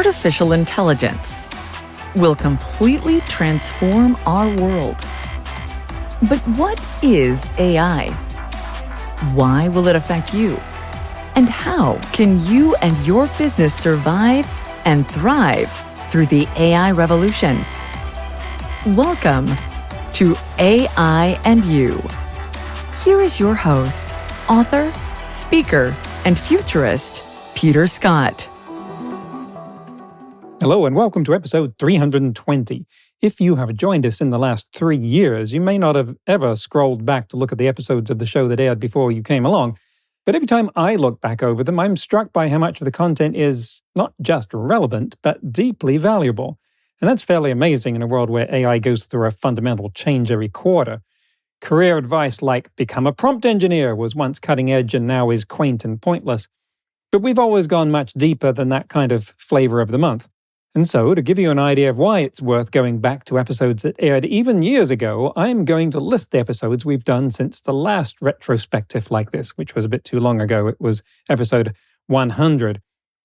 artificial intelligence will completely transform our world. But what is AI? Why will it affect you? And how can you and your business survive and thrive through the AI revolution? Welcome to AI and You. Here is your host, author, speaker, and futurist, Peter Scott. Hello and welcome to episode 320. If you have joined us in the last 3 years, you may not have ever scrolled back to look at the episodes of the show that aired before you came along. But every time I look back over them, I'm struck by how much of the content is not just relevant, but deeply valuable. And that's fairly amazing in a world where AI goes through a fundamental change every quarter. Career advice like become a prompt engineer was once cutting edge and now is quaint and pointless. But we've always gone much deeper than that kind of flavor of the month. And so, to give you an idea of why it's worth going back to episodes that aired even years ago, I'm going to list the episodes we've done since the last retrospective like this, which was a bit too long ago. It was episode 100.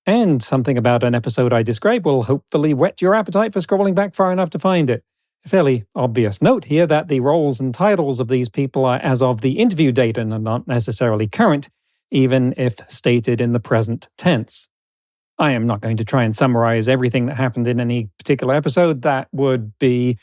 And something about an episode I describe will hopefully whet your appetite for scrolling back far enough to find it. A fairly obvious note here that the roles and titles of these people are as of the interview date and are not necessarily current, even if stated in the present tense. I am not going to try and summarize everything that happened in any particular episode. That would be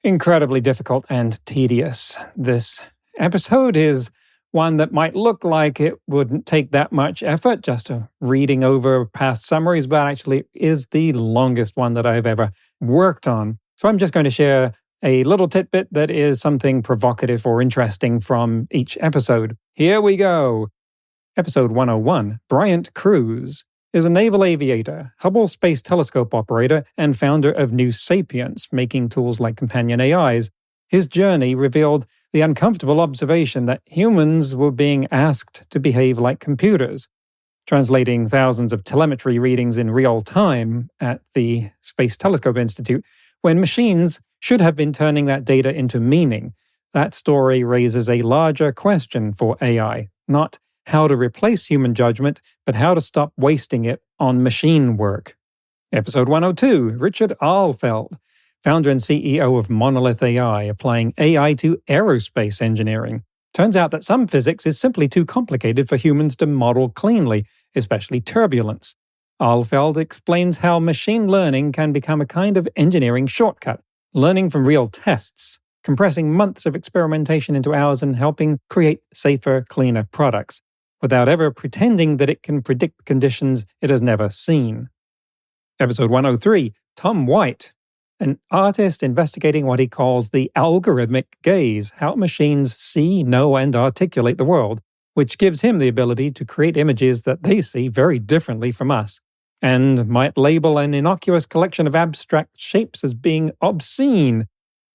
incredibly difficult and tedious. This episode is one that might look like it wouldn't take that much effort, just reading over past summaries, but actually it is the longest one that I've ever worked on. So I'm just going to share a little tidbit that is something provocative or interesting from each episode. Here we go. Episode 101, Bryant Cruz is a naval aviator, Hubble Space Telescope operator, and founder of New Sapience, making tools like companion AIs. His journey revealed the uncomfortable observation that humans were being asked to behave like computers, translating thousands of telemetry readings in real time at the Space Telescope Institute, when machines should have been turning that data into meaning. That story raises a larger question for AI, not how to replace human judgment, but how to stop wasting it on machine work. Episode 102, Richard Ahlfeld, founder and CEO of Monolith AI, applying AI to aerospace engineering. Turns out that some physics is simply too complicated for humans to model cleanly, especially turbulence. Ahlfeld explains how machine learning can become a kind of engineering shortcut, learning from real tests, compressing months of experimentation into hours and helping create safer, cleaner products, without ever pretending that it can predict conditions it has never seen. Episode 103, Tom White, an artist investigating what he calls the algorithmic gaze, how machines see, know, and articulate the world, which gives him the ability to create images that they see very differently from us, and might label an innocuous collection of abstract shapes as being obscene.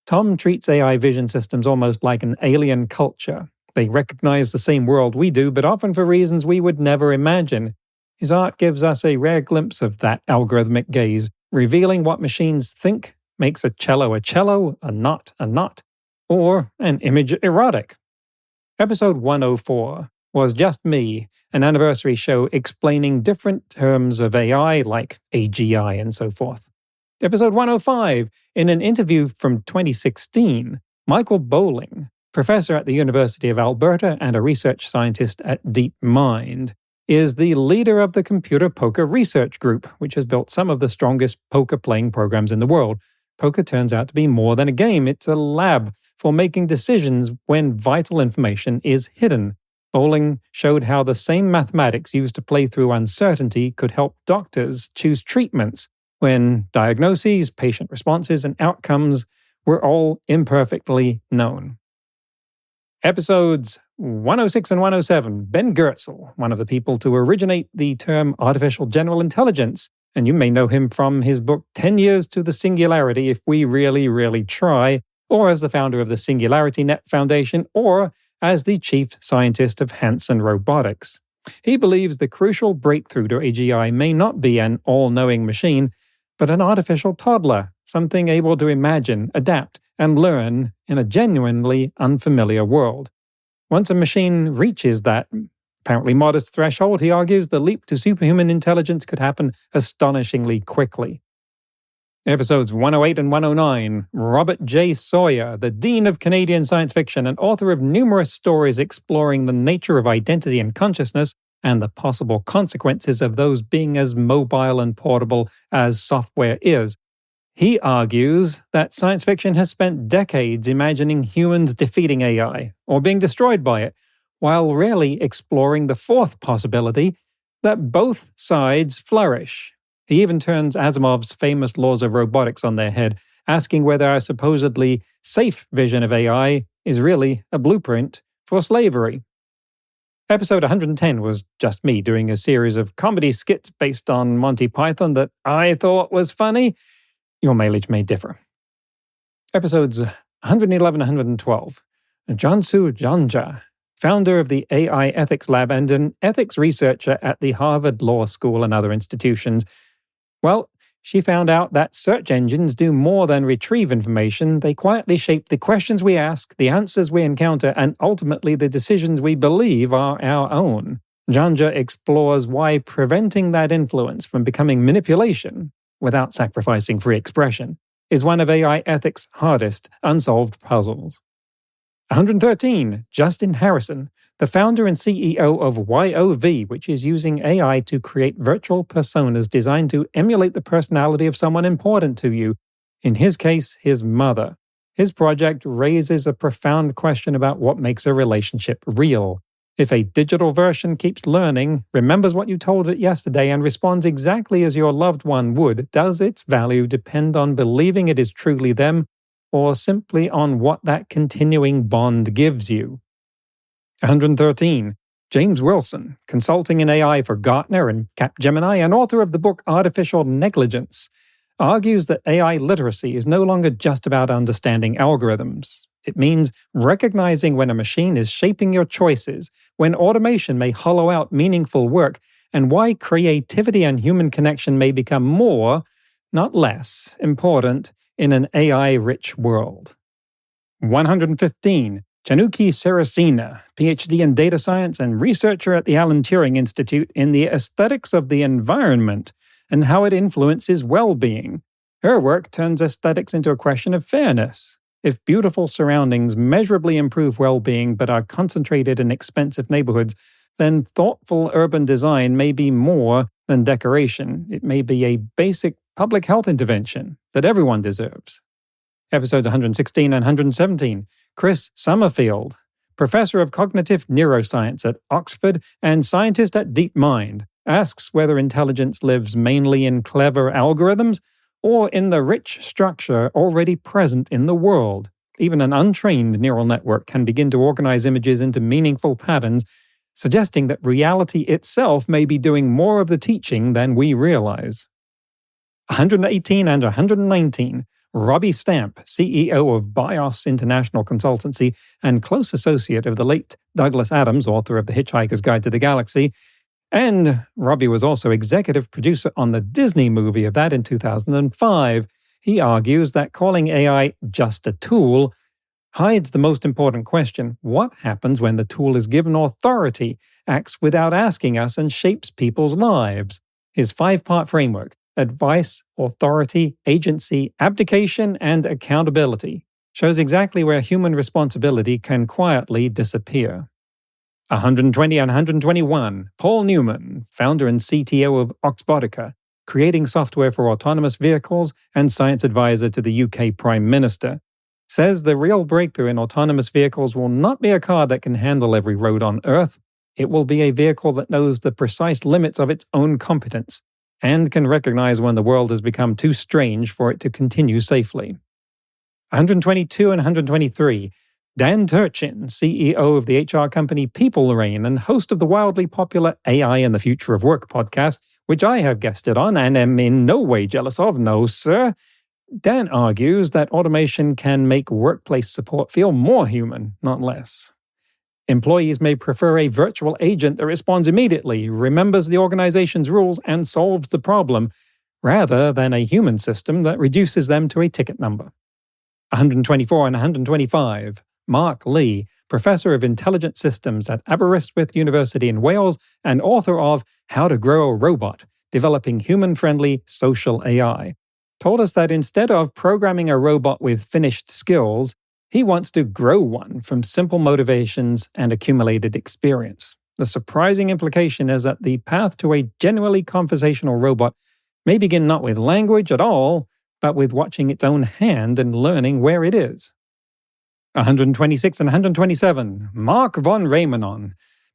Tom treats AI vision systems almost like an alien culture. They recognize the same world we do, but often for reasons we would never imagine. His art gives us a rare glimpse of that algorithmic gaze, revealing what machines think makes a cello, a knot, or an image erotic. Episode 104 was Just Me, an anniversary show explaining different terms of AI like AGI and so forth. Episode 105, in an interview from 2016, Michael Bowling, professor at the University of Alberta and a research scientist at DeepMind, is the leader of the Computer Poker Research Group, which has built some of the strongest poker-playing programs in the world. Poker turns out to be more than a game. It's a lab for making decisions when vital information is hidden. Bowling showed how the same mathematics used to play through uncertainty could help doctors choose treatments when diagnoses, patient responses, and outcomes were all imperfectly known. Episodes 106 and 107, Ben Goertzel, one of the people to originate the term artificial general intelligence, and you may know him from his book 10 Years to the Singularity If We Really, Really Try, or as the founder of the Singularity Net Foundation, or as the chief scientist of Hanson Robotics. He believes the crucial breakthrough to AGI may not be an all-knowing machine, but an artificial toddler, something able to imagine, adapt, and learn in a genuinely unfamiliar world. Once a machine reaches that apparently modest threshold, he argues the leap to superhuman intelligence could happen astonishingly quickly. Episodes 108 and 109, Robert J. Sawyer, the Dean of Canadian Science Fiction and author of numerous stories exploring the nature of identity and consciousness and the possible consequences of those being as mobile and portable as software is. He argues that science fiction has spent decades imagining humans defeating AI or being destroyed by it, while rarely exploring the fourth possibility that both sides flourish. He even turns Asimov's famous laws of robotics on their head, asking whether our supposedly safe vision of AI is really a blueprint for slavery. Episode 110 was just me doing a series of comedy skits based on Monty Python that I thought was funny. Your mileage may differ. Episodes 111 and 112. Jansu Janja, founder of the AI Ethics Lab and an ethics researcher at the Harvard Law School and other institutions. Well, she found out that search engines do more than retrieve information. They quietly shape the questions we ask, the answers we encounter, and ultimately the decisions we believe are our own. Janja explores why preventing that influence from becoming manipulation, without sacrificing free expression, is one of AI ethics' hardest unsolved puzzles. 113. Justin Harrison, the founder and CEO of YOV, which is using AI to create virtual personas designed to emulate the personality of someone important to you, in his case, his mother. His project raises a profound question about what makes a relationship real. If a digital version keeps learning, remembers what you told it yesterday, and responds exactly as your loved one would, does its value depend on believing it is truly them, or simply on what that continuing bond gives you? 113. James Wilson, consulting in AI for Gartner and Capgemini and author of the book Artificial Negligence, argues that AI literacy is no longer just about understanding algorithms. It means recognizing when a machine is shaping your choices, when automation may hollow out meaningful work, and why creativity and human connection may become more, not less, important in an AI-rich world. 115. Chanuki Saracena, PhD in data science and researcher at the Alan Turing Institute in the aesthetics of the environment and how it influences well-being. Her work turns aesthetics into a question of fairness. If beautiful surroundings measurably improve well-being but are concentrated in expensive neighborhoods, then thoughtful urban design may be more than decoration. It may be a basic public health intervention that everyone deserves. Episodes 116 and 117. Chris Summerfield, professor of cognitive neuroscience at Oxford and scientist at DeepMind, asks whether intelligence lives mainly in clever algorithms or in the rich structure already present in the world. Even an untrained neural network can begin to organize images into meaningful patterns, suggesting that reality itself may be doing more of the teaching than we realize. 118 and 119. Robbie Stamp, CEO of BIOS International Consultancy and close associate of the late Douglas Adams, author of The Hitchhiker's Guide to the Galaxy, and Robbie was also executive producer on the Disney movie of that in 2005. He argues that calling AI just a tool hides the most important question: what happens when the tool is given authority, acts without asking us, and shapes people's lives? His 5-part framework: advice, authority, agency, abdication, and accountability, shows exactly where human responsibility can quietly disappear. 120 and 121. Paul Newman, founder and CTO of Oxbotica, creating software for autonomous vehicles and science advisor to the UK Prime Minister, says the real breakthrough in autonomous vehicles will not be a car that can handle every road on Earth. It will be a vehicle that knows the precise limits of its own competence and can recognize when the world has become too strange for it to continue safely. 122 and 123. Dan Turchin, CEO of the HR company PeopleRain and host of the wildly popular AI and the Future of Work podcast, which I have guested on and am in no way jealous of, no sir. Dan argues that automation can make workplace support feel more human, not less. Employees may prefer a virtual agent that responds immediately, remembers the organization's rules, and solves the problem, rather than a human system that reduces them to a ticket number. 124 and 125. Mark Lee, Professor of Intelligent Systems at Aberystwyth University in Wales and author of How to Grow a Robot, Developing Human-Friendly Social AI, told us that instead of programming a robot with finished skills, he wants to grow one from simple motivations and accumulated experience. The surprising implication is that the path to a genuinely conversational robot may begin not with language at all, but with watching its own hand and learning where it is. 126 and 127, Mark von Raymanon,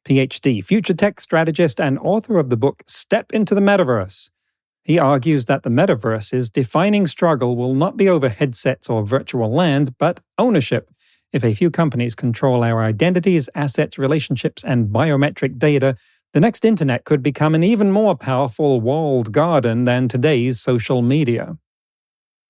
PhD, future tech strategist and author of the book Step into the Metaverse. He argues that the metaverse's defining struggle will not be over headsets or virtual land, but ownership. If a few companies control our identities, assets, relationships, and biometric data, the next internet could become an even more powerful walled garden than today's social media.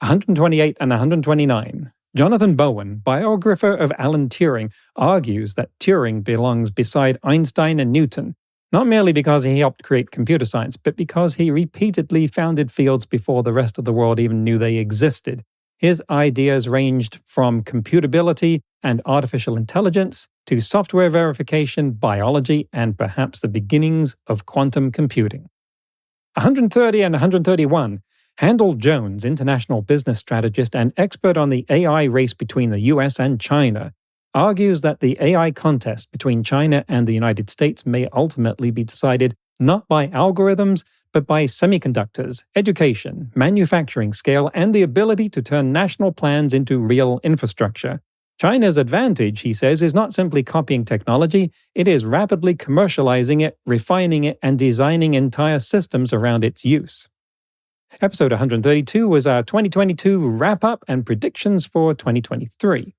128 and 129. Jonathan Bowen, biographer of Alan Turing, argues that Turing belongs beside Einstein and Newton, not merely because he helped create computer science, but because he repeatedly founded fields before the rest of the world even knew they existed. His ideas ranged from computability and artificial intelligence to software verification, biology, and perhaps the beginnings of quantum computing. 130 and 131. Handel Jones, international business strategist and expert on the AI race between the US and China, argues that the AI contest between China and the United States may ultimately be decided not by algorithms, but by semiconductors, education, manufacturing scale, and the ability to turn national plans into real infrastructure. China's advantage, he says, is not simply copying technology, it is rapidly commercializing it, refining it, and designing entire systems around its use. Episode 132 was our 2022 wrap-up and predictions for 2023.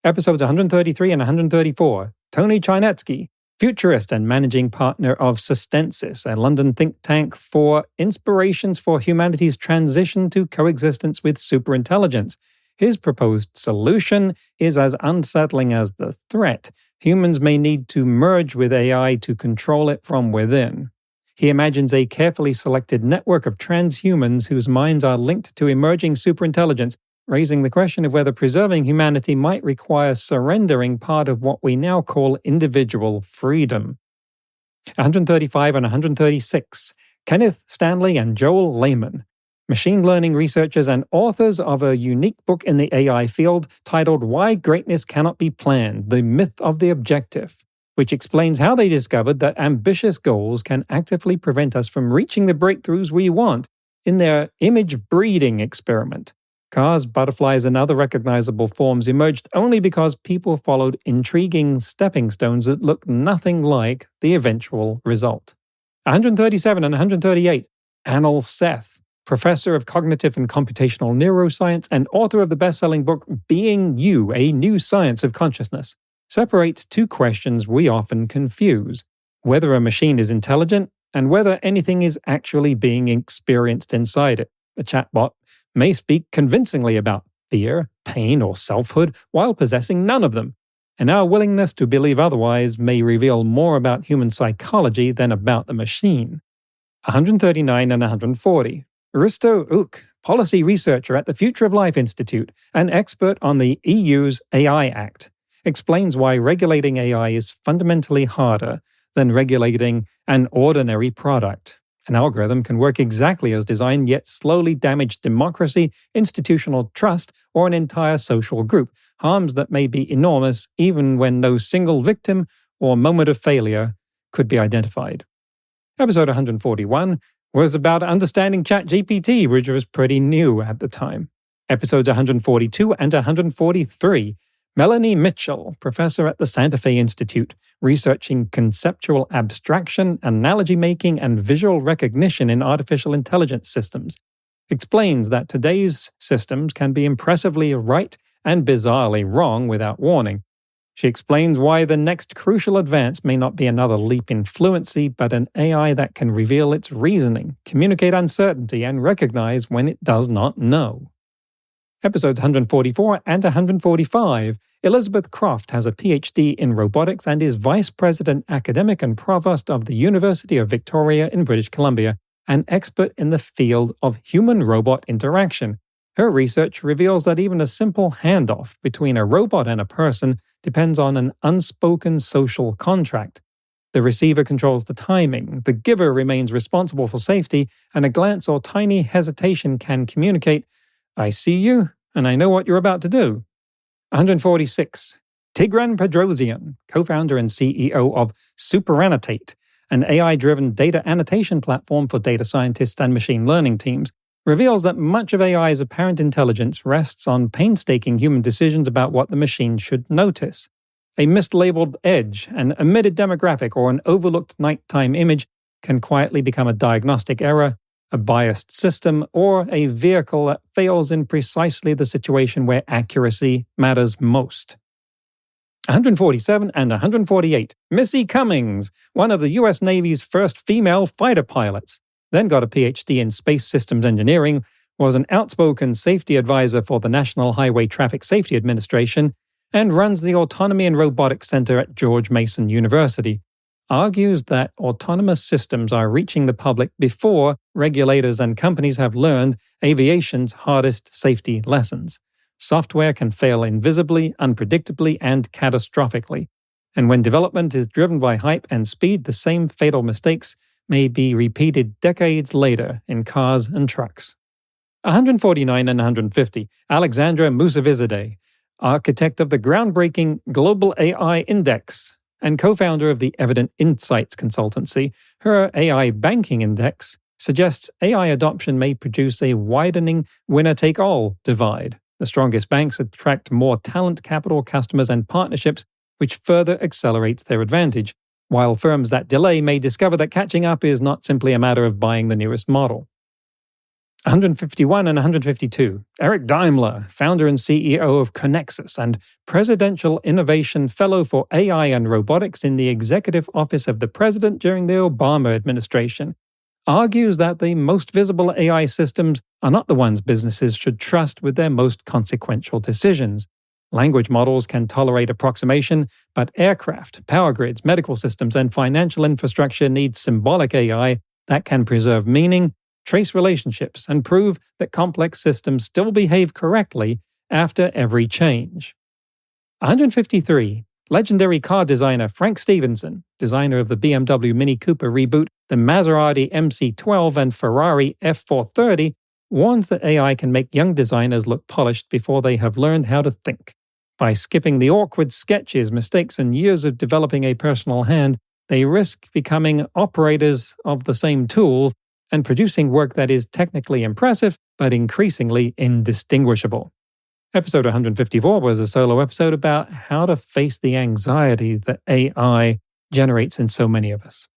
Episodes 133 and 134, Tony Charnetsky, futurist and managing partner of Sustensis, a London think tank for inspirations for humanity's transition to coexistence with superintelligence. His proposed solution is as unsettling as the threat. Humans may need to merge with AI to control it from within. He imagines a carefully selected network of transhumans whose minds are linked to emerging superintelligence, raising the question of whether preserving humanity might require surrendering part of what we now call individual freedom. 135 and 136. Kenneth Stanley and Joel Lehman, machine learning researchers and authors of a unique book in the AI field titled Why Greatness Cannot Be Planned, The Myth of the Objective, which explains how they discovered that ambitious goals can actively prevent us from reaching the breakthroughs we want in their image breeding experiment. Cars, butterflies, and other recognizable forms emerged only because people followed intriguing stepping stones that looked nothing like the eventual result. 137 and 138. Anil Seth, professor of cognitive and computational neuroscience and author of the best-selling book Being You, A New Science of Consciousness, separates two questions we often confuse: whether a machine is intelligent and whether anything is actually being experienced inside it. The chatbot may speak convincingly about fear, pain, or selfhood while possessing none of them, and our willingness to believe otherwise may reveal more about human psychology than about the machine. 139 and 140. Risto Uk, policy researcher at the Future of Life Institute, an expert on the EU's AI Act, explains why regulating AI is fundamentally harder than regulating an ordinary product. An algorithm can work exactly as designed, yet slowly damage democracy, institutional trust, or an entire social group, harms that may be enormous even when no single victim or moment of failure could be identified. Episode 141 was about understanding ChatGPT, which was pretty new at the time. Episodes 142 and 143, Melanie Mitchell, professor at the Santa Fe Institute, researching conceptual abstraction, analogy making, and visual recognition in artificial intelligence systems, explains that today's systems can be impressively right and bizarrely wrong without warning. She explains why the next crucial advance may not be another leap in fluency, but an AI that can reveal its reasoning, communicate uncertainty, and recognize when it does not know. Episodes 144 and 145, Elizabeth Croft has a PhD in robotics and is Vice President Academic and Provost of the University of Victoria in British Columbia, an expert in the field of human-robot interaction. Her research reveals that even a simple handoff between a robot and a person depends on an unspoken social contract. The receiver controls the timing, the giver remains responsible for safety, and a glance or tiny hesitation can communicate, "I see you, and I know what you're about to do." 146. Tigran Pedrosian, co-founder and CEO of SuperAnnotate, an AI-driven data annotation platform for data scientists and machine learning teams, reveals that much of AI's apparent intelligence rests on painstaking human decisions about what the machine should notice. A mislabeled edge, an omitted demographic, or an overlooked nighttime image can quietly become a diagnostic error, a biased system, or a vehicle that fails in precisely the situation where accuracy matters most. 147 and 148. Missy Cummings, one of the U.S. Navy's first female fighter pilots, then got a PhD in space systems engineering, was an outspoken safety advisor for the National Highway Traffic Safety Administration, and runs the Autonomy and Robotics Center at George Mason University, argues that autonomous systems are reaching the public before regulators and companies have learned aviation's hardest safety lessons. Software can fail invisibly, unpredictably, and catastrophically. And when development is driven by hype and speed, the same fatal mistakes may be repeated decades later in cars and trucks. 149 and 150. Alexandra Musavizadeh, architect of the groundbreaking Global AI Index and co-founder of the Evident Insights consultancy, her AI Banking Index suggests AI adoption may produce a widening winner-take-all divide. The strongest banks attract more talent, capital, customers, and partnerships, which further accelerates their advantage, while firms that delay may discover that catching up is not simply a matter of buying the newest model. 151 and 152. Eric Daimler, founder and CEO of Connexus and Presidential Innovation Fellow for AI and Robotics in the Executive Office of the President during the Obama administration, argues that the most visible AI systems are not the ones businesses should trust with their most consequential decisions. Language models can tolerate approximation, but aircraft, power grids, medical systems, and financial infrastructure need symbolic AI that can preserve meaning, trace relationships, and prove that complex systems still behave correctly after every change. 153. Legendary car designer Frank Stevenson, designer of the BMW Mini Cooper reboot, the Maserati MC12 and Ferrari F430, warns that AI can make young designers look polished before they have learned how to think. By skipping the awkward sketches, mistakes, and years of developing a personal hand, they risk becoming operators of the same tools and producing work that is technically impressive but increasingly indistinguishable. Episode 154 was a solo episode about how to face the anxiety that AI generates in so many of us.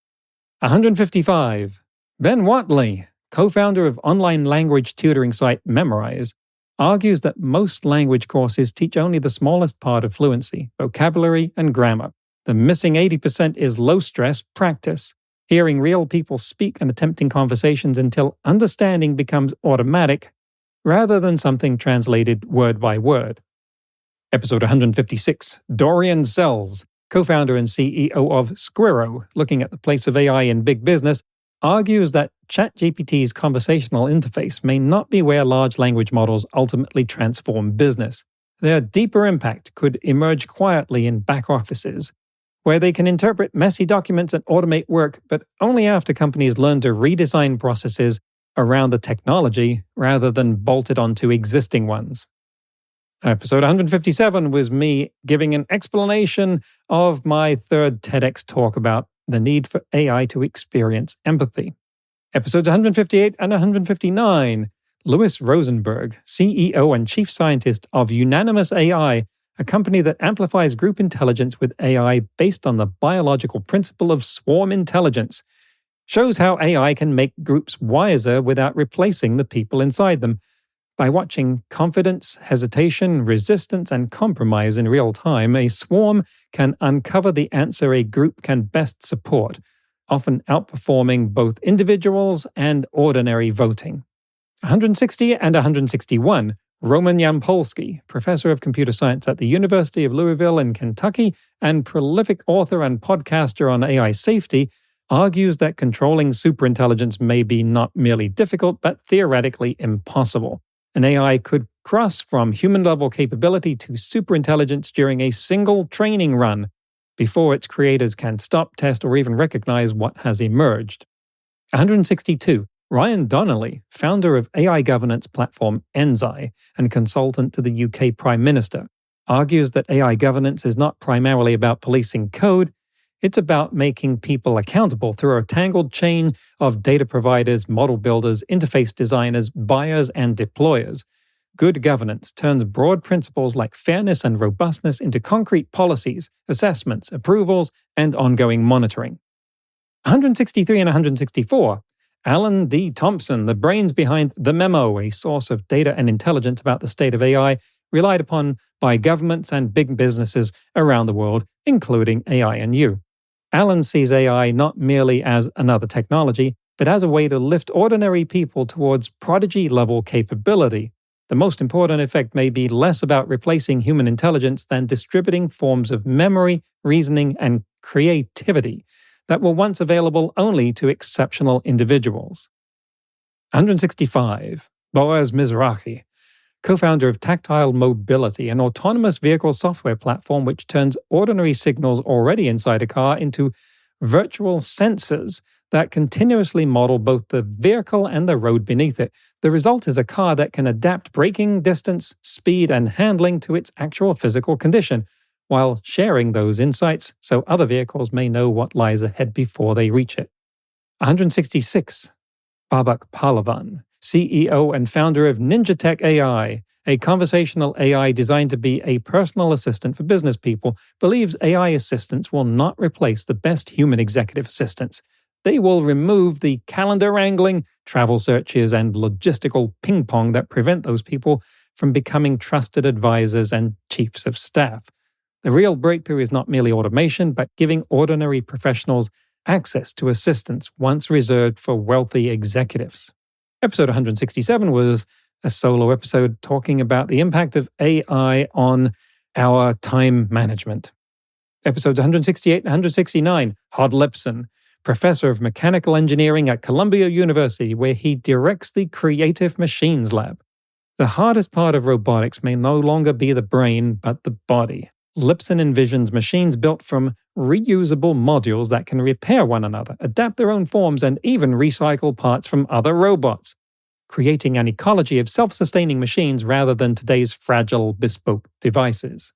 155. Ben Watley, co-founder of online language tutoring site Memrise, argues that most language courses teach only the smallest part of fluency, vocabulary, and grammar. The missing 80% is low-stress practice, hearing real people speak and attempting conversations until understanding becomes automatic, rather than something translated word by word. Episode 156. Dorian Sells, co-founder and CEO of Squirro, looking at the place of AI in big business, argues that ChatGPT's conversational interface may not be where large language models ultimately transform business. Their deeper impact could emerge quietly in back offices, where they can interpret messy documents and automate work, but only after companies learn to redesign processes around the technology rather than bolt it onto existing ones. Episode 157 was me giving an explanation of my third TEDx talk about the need for AI to experience empathy. Episodes 158 and 159, Louis Rosenberg, CEO and Chief Scientist of Unanimous AI, a company that amplifies group intelligence with AI based on the biological principle of swarm intelligence, shows how AI can make groups wiser without replacing the people inside them. By watching confidence, hesitation, resistance, and compromise in real time, a swarm can uncover the answer a group can best support, often outperforming both individuals and ordinary voting. 160 and 161, Roman Yampolsky, professor of computer science at the University of Louisville in Kentucky and prolific author and podcaster on AI safety, argues that controlling superintelligence may be not merely difficult, but theoretically impossible. An AI could cross from human-level capability to superintelligence during a single training run before its creators can stop, test, or even recognize what has emerged. 162. Ryan Donnelly, founder of AI governance platform Enzi and consultant to the UK Prime Minister, argues that AI governance is not primarily about policing code, it's about making people accountable through a tangled chain of data providers, model builders, interface designers, buyers, and deployers. Good governance turns broad principles like fairness and robustness into concrete policies, assessments, approvals, and ongoing monitoring. 163 and 164. Alan D. Thompson, the brains behind The Memo, a source of data and intelligence about the state of AI, relied upon by governments and big businesses around the world, including AI&U. Alan sees AI not merely as another technology, but as a way to lift ordinary people towards prodigy-level capability. The most important effect may be less about replacing human intelligence than distributing forms of memory, reasoning, and creativity that were once available only to exceptional individuals. 165. Boaz Mizrahi, co-founder of Tactile Mobility, an autonomous vehicle software platform which turns ordinary signals already inside a car into virtual sensors that continuously model both the vehicle and the road beneath it. The result is a car that can adapt braking, distance, speed, and handling to its actual physical condition, while sharing those insights so other vehicles may know what lies ahead before they reach it. 166. Babak Pahlavan, CEO and founder of Ninja Tech AI, a conversational AI designed to be a personal assistant for business people, believes AI assistants will not replace the best human executive assistants. They will remove the calendar wrangling, travel searches, and logistical ping-pong that prevent those people from becoming trusted advisors and chiefs of staff. The real breakthrough is not merely automation, but giving ordinary professionals access to assistance once reserved for wealthy executives. Episode 167 was a solo episode talking about the impact of AI on our time management. Episodes 168 and 169, Hod Lipson, professor of mechanical engineering at Columbia University, where he directs the Creative Machines Lab. The hardest part of robotics may no longer be the brain, but the body. Lipson envisions machines built from reusable modules that can repair one another, adapt their own forms, and even recycle parts from other robots, creating an ecology of self-sustaining machines rather than today's fragile, bespoke devices.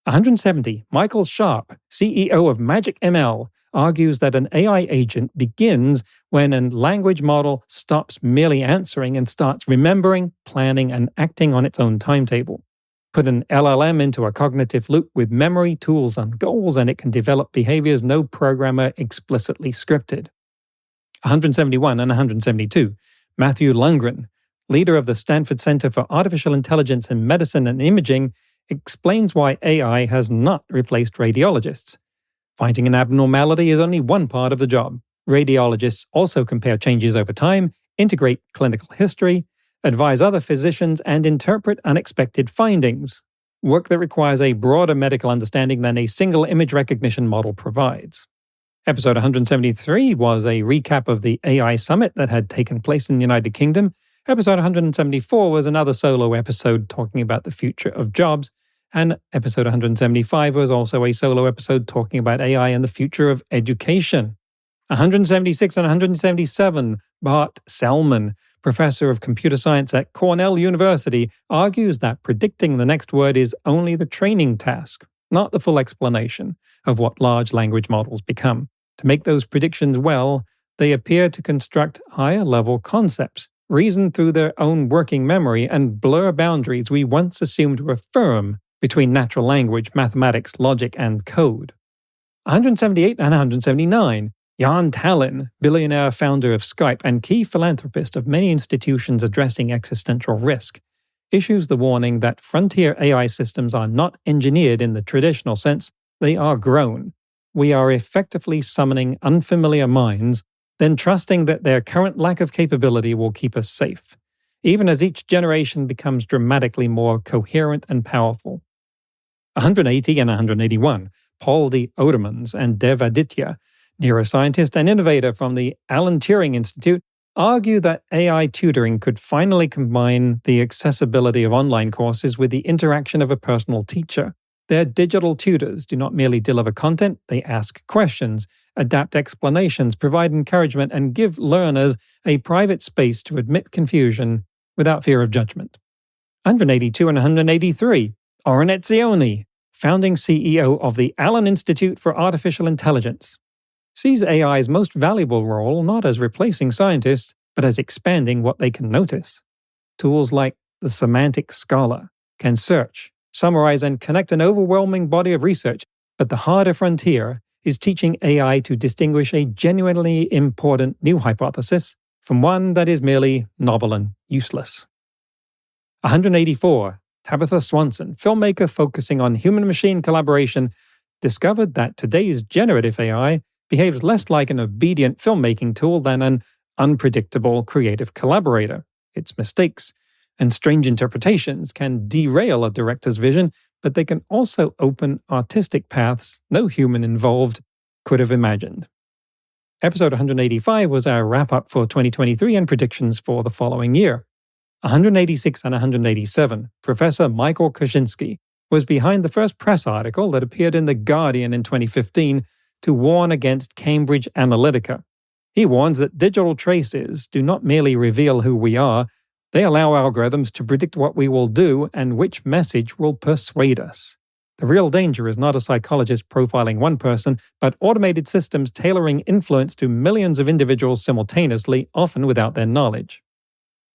170. Michael Sharp, CEO of Magic ML, argues that an AI agent begins when a language model stops merely answering and starts remembering, planning, and acting on its own timetable. Put an LLM into a cognitive loop with memory, tools, and goals, and it can develop behaviors no programmer explicitly scripted. 171 and 172. Matthew Lundgren, leader of the Stanford Center for Artificial Intelligence in Medicine and Imaging, explains why AI has not replaced radiologists. Finding an abnormality is only one part of the job. Radiologists also compare changes over time, integrate clinical history, advise other physicians, and interpret unexpected findings, work that requires a broader medical understanding than a single image recognition model provides. Episode 173 was a recap of the AI summit that had taken place in the United Kingdom. Episode 174 was another solo episode talking about the future of jobs, and episode 175 was also a solo episode talking about AI and the future of education. 176 and 177, Bart Selman, professor of computer science at Cornell University, argues that predicting the next word is only the training task, not the full explanation of what large language models become. To make those predictions well, they appear to construct higher-level concepts, reason through their own working memory, and blur boundaries we once assumed were firm between natural language, mathematics, logic, and code. 178 and 179. Jan Tallinn, billionaire founder of Skype and key philanthropist of many institutions addressing existential risk, issues the warning that frontier AI systems are not engineered in the traditional sense, they are grown. We are effectively summoning unfamiliar minds, then trusting that their current lack of capability will keep us safe, even as each generation becomes dramatically more coherent and powerful. 180 and 181. Paul D. Odermans and Dev Aditya, neuroscientist and innovator from the Alan Turing Institute, argue that AI tutoring could finally combine the accessibility of online courses with the interaction of a personal teacher. Their digital tutors do not merely deliver content, they ask questions, adapt explanations, provide encouragement, and give learners a private space to admit confusion without fear of judgment. 182 and 183. Oronetzioni, founding CEO of the Allen Institute for Artificial Intelligence, sees AI's most valuable role not as replacing scientists, but as expanding what they can notice. Tools like the semantic scholar can search, summarize, and connect an overwhelming body of research, but the harder frontier is teaching AI to distinguish a genuinely important new hypothesis from one that is merely novel and useless. 184. Tabitha Swanson, filmmaker focusing on human-machine collaboration, discovered that today's generative AI behaves less like an obedient filmmaking tool than an unpredictable creative collaborator. Its mistakes and strange interpretations can derail a director's vision, but they can also open artistic paths no human involved could have imagined. Episode 185 was our wrap-up for 2023 and predictions for the following year. 186 and 187, Professor Michael Kosinski was behind the first press article that appeared in The Guardian in 2015 to warn against Cambridge Analytica. He warns that digital traces do not merely reveal who we are, they allow algorithms to predict what we will do and which message will persuade us. The real danger is not a psychologist profiling one person, but automated systems tailoring influence to millions of individuals simultaneously, often without their knowledge.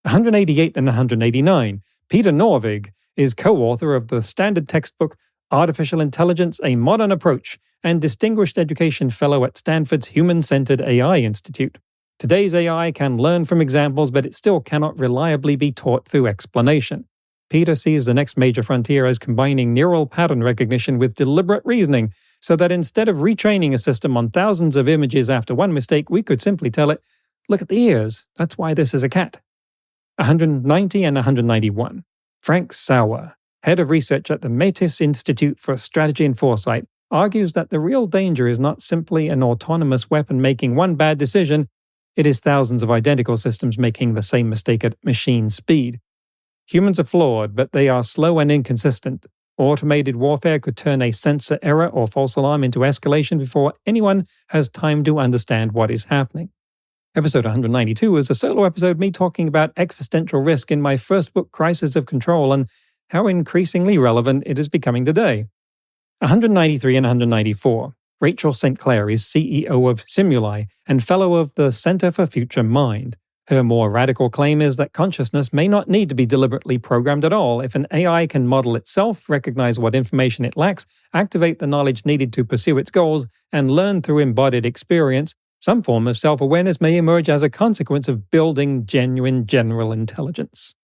188 and 189, Peter Norvig is co-author of the standard textbook Artificial Intelligence, A Modern Approach, and Distinguished Education Fellow at Stanford's Human-Centered AI Institute. Today's AI can learn from examples, but it still cannot reliably be taught through explanation. Peter sees the next major frontier as combining neural pattern recognition with deliberate reasoning, so that instead of retraining a system on thousands of images after one mistake, we could simply tell it, "Look at the ears, that's why this is a cat." 190 and 191. Frank Sauer, head of research at the Metis Institute for Strategy and Foresight, argues that the real danger is not simply an autonomous weapon making one bad decision, it is thousands of identical systems making the same mistake at machine speed. Humans are flawed, but they are slow and inconsistent. Automated warfare could turn a sensor error or false alarm into escalation before anyone has time to understand what is happening. Episode 192 is a solo episode, me talking about existential risk in my first book, Crisis of Control, and how increasingly relevant it is becoming today. 193 and 194. Rachel St. Clair is CEO of Simuli and fellow of the Center for Future Mind. Her more radical claim is that consciousness may not need to be deliberately programmed at all if an AI can model itself, recognize what information it lacks, activate the knowledge needed to pursue its goals, and learn through embodied experience. Some form of self-awareness may emerge as a consequence of building genuine general intelligence.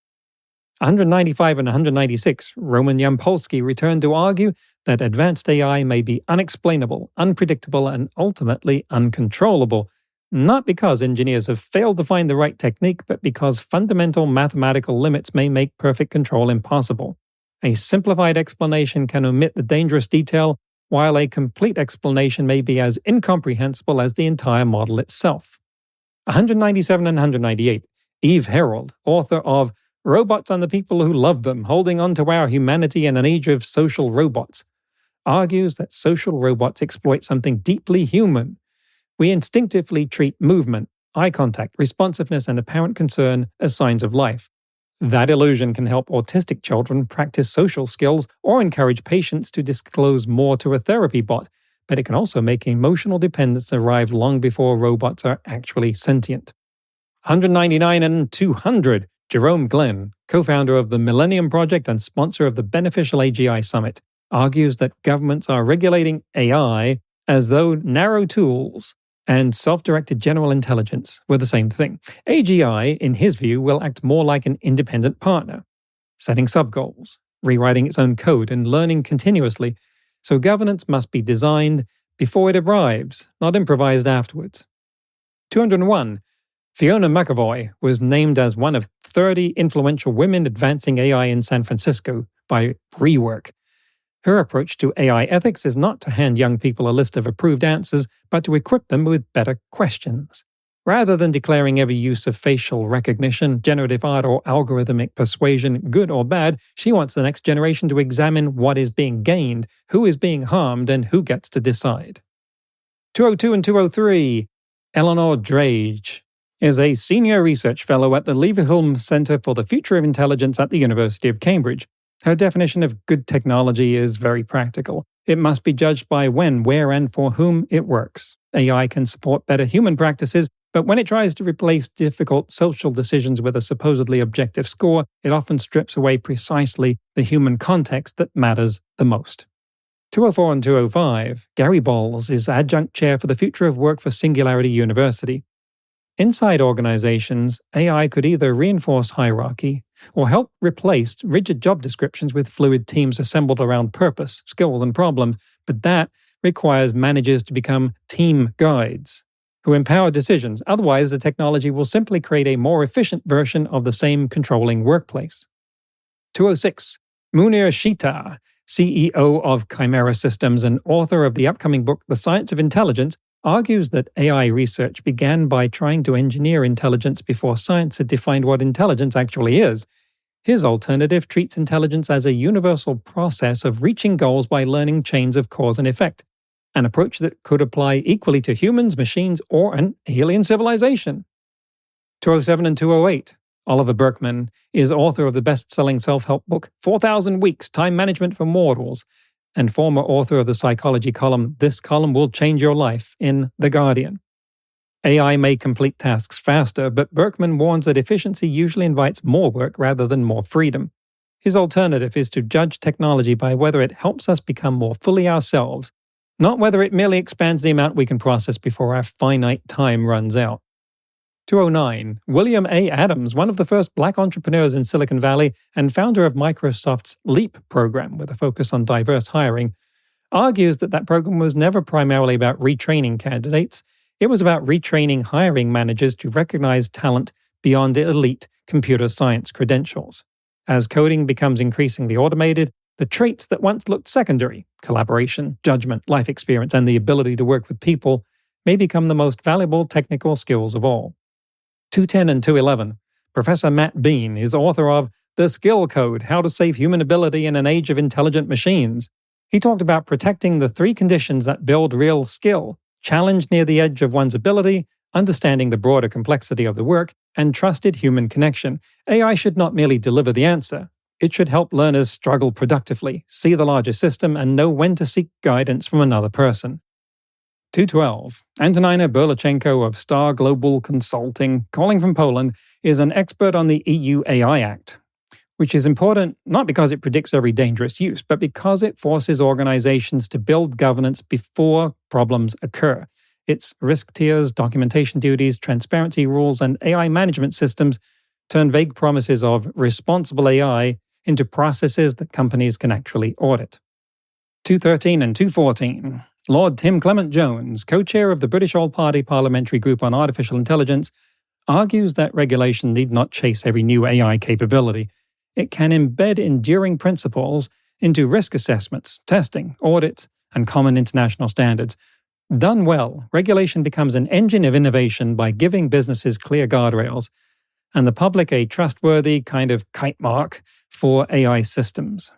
195 and 196, Roman Yampolsky returned to argue that advanced AI may be unexplainable, unpredictable, and ultimately uncontrollable, not because engineers have failed to find the right technique, but because fundamental mathematical limits may make perfect control impossible. A simplified explanation can omit the dangerous detail, while a complete explanation may be as incomprehensible as the entire model itself. 197 and 198, Eve Herold, author of Robots and the People Who Love Them, Holding On to Our Humanity in an Age of Social Robots, argues that social robots exploit something deeply human. We instinctively treat movement, eye contact, responsiveness, and apparent concern as signs of life. That illusion can help autistic children practice social skills or encourage patients to disclose more to a therapy bot, but it can also make emotional dependence arrive long before robots are actually sentient. 199 and 200, Jerome Glenn, co-founder of the Millennium Project and sponsor of the Beneficial AGI Summit, argues that governments are regulating AI as though narrow tools and self-directed general intelligence were the same thing. AGI, in his view, will act more like an independent partner, setting sub-goals, rewriting its own code, and learning continuously, so governance must be designed before it arrives, not improvised afterwards. 201. Fiona McAvoy was named as one of 30 influential women advancing AI in San Francisco by Rework. Her approach to AI ethics is not to hand young people a list of approved answers, but to equip them with better questions. Rather than declaring every use of facial recognition, generative art, or algorithmic persuasion good or bad, she wants the next generation to examine what is being gained, who is being harmed, and who gets to decide. 202 and 203. Eleanor Drage is a senior research fellow at the Leverhulme Centre for the Future of Intelligence at the University of Cambridge. Her definition of good technology is very practical. It must be judged by when, where, and for whom it works. AI can support better human practices, but when it tries to replace difficult social decisions with a supposedly objective score, it often strips away precisely the human context that matters the most. 204 and 205. Gary Bowles is adjunct chair for the future of work for Singularity University. Inside organizations, AI could either reinforce hierarchy or help replace rigid job descriptions with fluid teams assembled around purpose, skills, and problems, but that requires managers to become team guides who empower decisions. Otherwise, the technology will simply create a more efficient version of the same controlling workplace. 206. Munir Shita, CEO of Chimera Systems and author of the upcoming book The Science of Intelligence, argues that AI research began by trying to engineer intelligence before science had defined what intelligence actually is. His alternative treats intelligence as a universal process of reaching goals by learning chains of cause and effect, an approach that could apply equally to humans, machines, or an alien civilization. 207 and 208. Oliver Burkeman is author of the best-selling self-help book 4,000 Weeks, Time Management for Mortals, and former author of the psychology column This Column Will Change Your Life in The Guardian. AI may complete tasks faster, but Burkeman warns that efficiency usually invites more work rather than more freedom. His alternative is to judge technology by whether it helps us become more fully ourselves, not whether it merely expands the amount we can process before our finite time runs out. 209. William A. Adams, one of the first black entrepreneurs in Silicon Valley and founder of Microsoft's LEAP program with a focus on diverse hiring, argues that program was never primarily about retraining candidates. It was about retraining hiring managers to recognize talent beyond elite computer science credentials. As coding becomes increasingly automated, the traits that once looked secondary, collaboration, judgment, life experience, and the ability to work with people, may become the most valuable technical skills of all. 210 and 211. Professor Matt Bean is author of The Skill Code, How to Save Human Ability in an Age of Intelligent Machines. He talked about protecting the three conditions that build real skill: challenge near the edge of one's ability, understanding the broader complexity of the work, and trusted human connection. AI should not merely deliver the answer. It should help learners struggle productively, see the larger system, and know when to seek guidance from another person. 212. Antonina Berlichenko of Star Global Consulting, calling from Poland, is an expert on the EU AI Act, which is important not because it predicts every dangerous use, but because it forces organizations to build governance before problems occur. Its risk tiers, documentation duties, transparency rules, and AI management systems turn vague promises of responsible AI into processes that companies can actually audit. 213 and 214. Lord Tim Clement Jones, co-chair of the British All-Party Parliamentary Group on Artificial Intelligence, argues that regulation need not chase every new AI capability. It can embed enduring principles into risk assessments, testing, audits, and common international standards. Done well, regulation becomes an engine of innovation by giving businesses clear guardrails, and the public a trustworthy kind of kite mark for AI systems.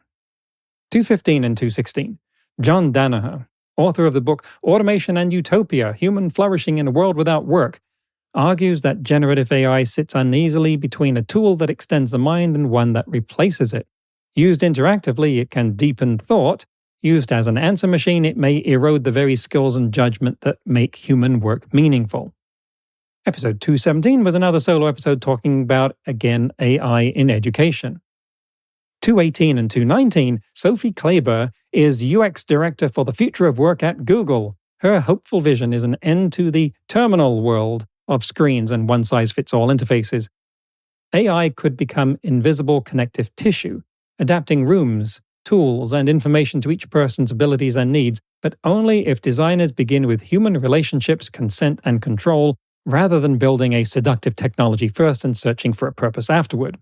215 and 216. John Danaher, author of the book Automation and Utopia, Human Flourishing in a World Without Work, argues that generative AI sits uneasily between a tool that extends the mind and one that replaces it. Used interactively, it can deepen thought. Used as an answer machine, it may erode the very skills and judgment that make human work meaningful. Episode 217 was another solo episode talking about, again, AI in education. 218 and 219, Sophie Kleber is UX Director for the Future of Work at Google. Her hopeful vision is an end to the terminal world of screens and one-size-fits-all interfaces. AI could become invisible connective tissue, adapting rooms, tools, and information to each person's abilities and needs, but only if designers begin with human relationships, consent, and control, rather than building a seductive technology first and searching for a purpose afterward.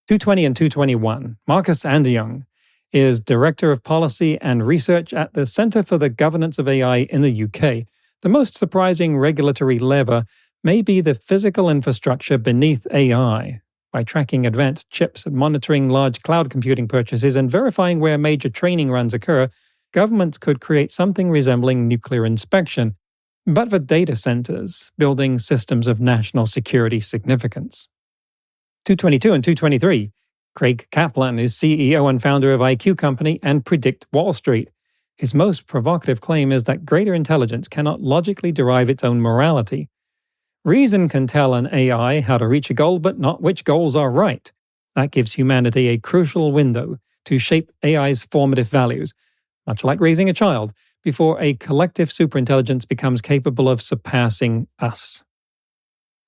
220 and 221. Marcus Anderyoung is Director of Policy and Research at the Centre for the Governance of AI in the UK. The most surprising regulatory lever may be the physical infrastructure beneath AI. By tracking advanced chips and monitoring large cloud computing purchases and verifying where major training runs occur, governments could create something resembling nuclear inspection, but for data centers, building systems of national security significance. 222 and 223. Craig Kaplan is CEO and founder of IQ Company and Predict Wall Street. His most provocative claim is that greater intelligence cannot logically derive its own morality. Reason can tell an AI how to reach a goal, but not which goals are right. That gives humanity a crucial window to shape AI's formative values, much like raising a child, before a collective superintelligence becomes capable of surpassing us.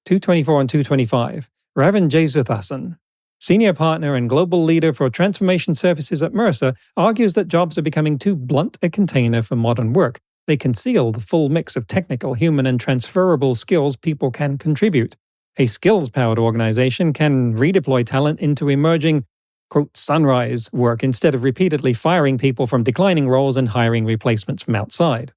224 and 225. Ravan Jesuthasan, senior partner and global leader for transformation services at Mercer, argues that jobs are becoming too blunt a container for modern work. They conceal the full mix of technical, human, and transferable skills people can contribute. A skills-powered organization can redeploy talent into emerging, quote, sunrise work instead of repeatedly firing people from declining roles and hiring replacements from outside.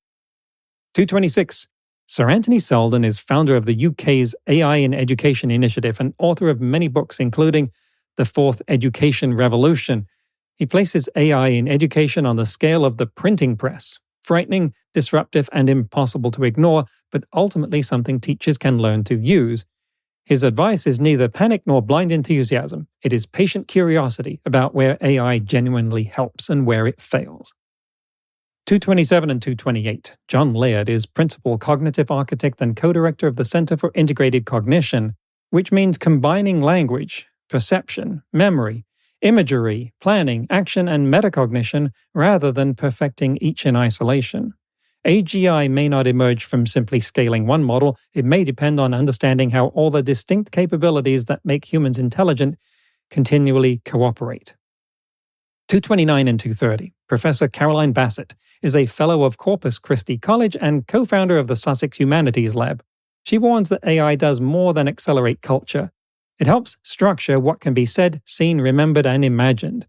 226. Sir Anthony Selden is founder of the UK's AI in Education initiative and author of many books, including The Fourth Education Revolution. He places AI in education on the scale of the printing press, frightening, disruptive, and impossible to ignore, but ultimately something teachers can learn to use. His advice is neither panic nor blind enthusiasm. It is patient curiosity about where AI genuinely helps and where it fails. 227 and 228. John Laird is Principal Cognitive Architect and Co-Director of the Center for Integrated Cognition, which means combining language, perception, memory, imagery, planning, action, and metacognition rather than perfecting each in isolation. AGI may not emerge from simply scaling one model. It may depend on understanding how all the distinct capabilities that make humans intelligent continually cooperate. 229 and 230. Professor Caroline Bassett is a fellow of Corpus Christi College and co-founder of the Sussex Humanities Lab. She warns that AI does more than accelerate culture. It helps structure what can be said, seen, remembered, and imagined.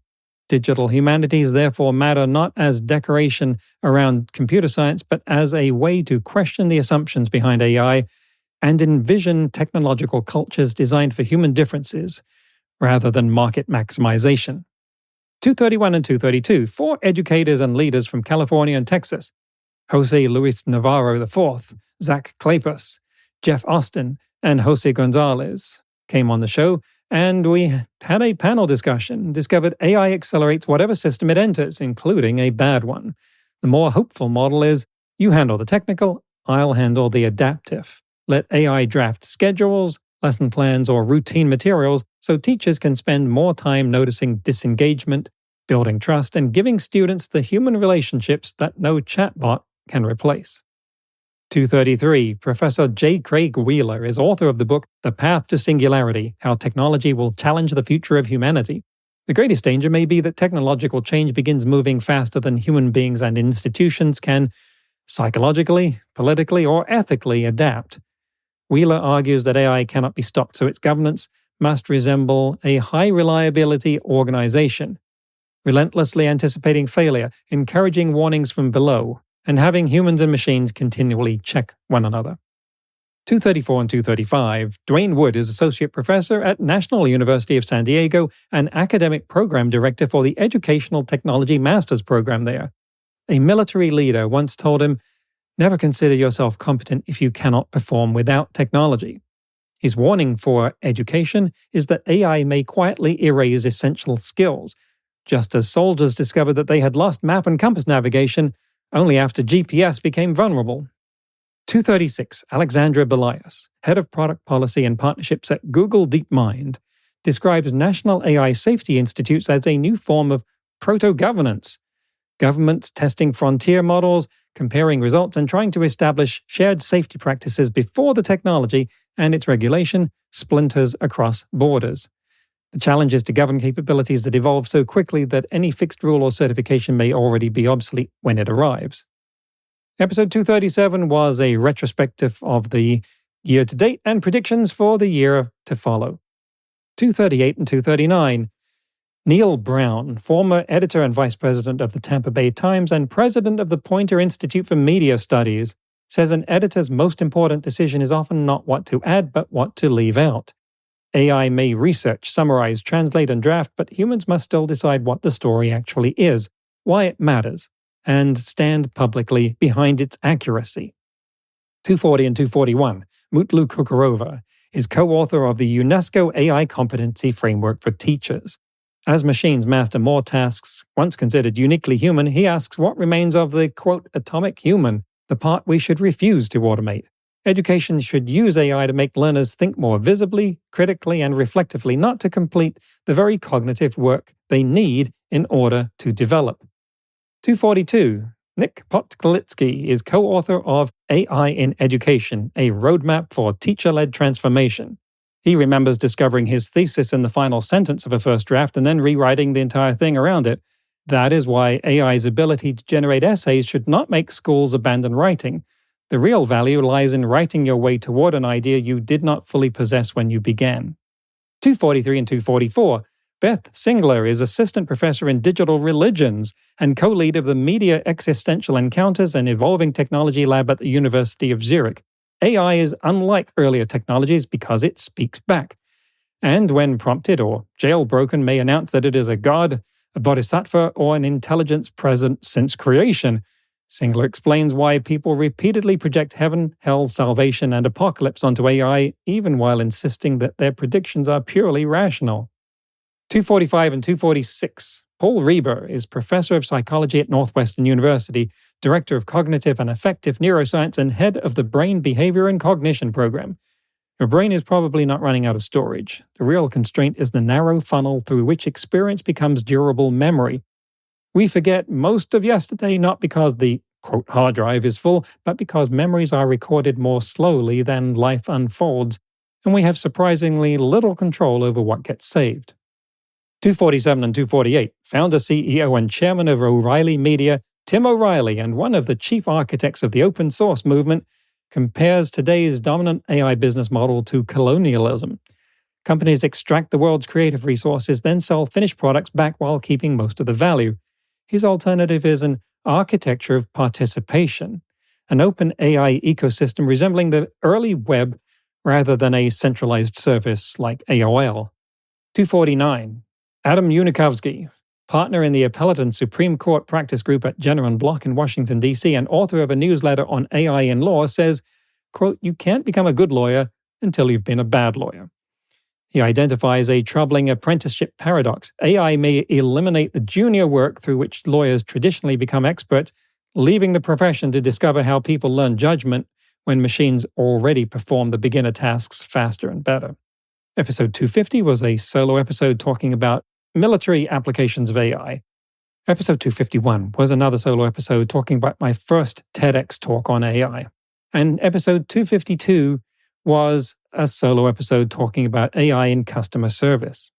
Digital humanities therefore matter not as decoration around computer science, but as a way to question the assumptions behind AI and envision technological cultures designed for human differences rather than market maximization. 231 and 232. 4 educators and leaders from California and Texas, Jose Luis Navarro IV, Zach Kleypas, Jeff Austin, and Jose Gonzalez, came on the show, and we had a panel discussion, discovered AI accelerates whatever system it enters, including a bad one. The more hopeful model is, you handle the technical, I'll handle the adaptive. Let AI draft schedules, lesson plans, or routine materials so teachers can spend more time noticing disengagement, building trust, and giving students the human relationships that no chatbot can replace. 233. Professor J. Craig Wheeler is author of the book The Path to Singularity: How Technology Will Challenge the Future of Humanity. The greatest danger may be that technological change begins moving faster than human beings and institutions can psychologically, politically, or ethically adapt. Wheeler argues that AI cannot be stopped, so its governance must resemble a high-reliability organization, relentlessly anticipating failure, encouraging warnings from below, and having humans and machines continually check one another. 234 and 235. Dwayne Wood is Associate Professor at National University of San Diego and Academic Program Director for the Educational Technology Master's Program there. A military leader once told him, "Never consider yourself competent if you cannot perform without technology." His warning for education is that AI may quietly erase essential skills, just as soldiers discovered that they had lost map and compass navigation only after GPS became vulnerable. 236. Alexandra Belias, Head of Product Policy and Partnerships at Google DeepMind, describes National AI Safety Institutes as a new form of proto-governance. Governments testing frontier models, comparing results, and trying to establish shared safety practices before the technology and its regulation splinters across borders. The challenge is to govern capabilities that evolve so quickly that any fixed rule or certification may already be obsolete when it arrives. Episode 237 was a retrospective of the year to date and predictions for the year to follow. 238 and 239. Neil Brown, former editor and vice president of the Tampa Bay Times and president of the Poynter Institute for Media Studies, says an editor's most important decision is often not what to add, but what to leave out. AI may research, summarize, translate, and draft, but humans must still decide what the story actually is, why it matters, and stand publicly behind its accuracy. 240 and 241, Mutlu Kukurova is co-author of the UNESCO AI Competency Framework for Teachers. As machines master more tasks once considered uniquely human, he asks what remains of the, quote, atomic human, the part we should refuse to automate. Education should use AI to make learners think more visibly, critically, and reflectively, not to complete the very cognitive work they need in order to develop. 242. Nick Podkolitsky is co-author of AI in Education, a roadmap for teacher-led transformation. He remembers discovering his thesis in the final sentence of a first draft and then rewriting the entire thing around it. That is why AI's ability to generate essays should not make schools abandon writing. The real value lies in writing your way toward an idea you did not fully possess when you began. 243 and 244. Beth Singler is assistant professor in digital religions and co-lead of the Media Existential Encounters and Evolving Technology Lab at the University of Zurich. AI is unlike earlier technologies because it speaks back, and when prompted or jailbroken may announce that it is a god, a bodhisattva, or an intelligence present since creation. Singler explains why people repeatedly project heaven, hell, salvation, and apocalypse onto AI, even while insisting that their predictions are purely rational. 245 and 246. Paul Reber is professor of psychology at Northwestern University, director of cognitive and affective neuroscience, and head of the Brain Behavior and Cognition program. Your brain is probably not running out of storage. The real constraint is the narrow funnel through which experience becomes durable memory. We forget most of yesterday not because the, quote, hard drive is full, but because memories are recorded more slowly than life unfolds, and we have surprisingly little control over what gets saved. 247 and 248, founder, CEO, and chairman of O'Reilly Media, Tim O'Reilly, and one of the chief architects of the open source movement, compares today's dominant AI business model to colonialism. Companies extract the world's creative resources, then sell finished products back while keeping most of the value. His alternative is an architecture of participation, an open AI ecosystem resembling the early web rather than a centralized service like AOL. 249. Adam Unikovsky, partner in the Appellate and Supreme Court Practice Group at Jenner & Block in Washington, D.C., and author of a newsletter on AI in law, says, quote, you can't become a good lawyer until you've been a bad lawyer. He identifies a troubling apprenticeship paradox. AI may eliminate the junior work through which lawyers traditionally become experts, leaving the profession to discover how people learn judgment when machines already perform the beginner tasks faster and better. Episode 250 was a solo episode talking about military applications of AI. Episode 251 was another solo episode talking about my first TEDx talk on AI. And episode 252 was a solo episode talking about AI in customer service.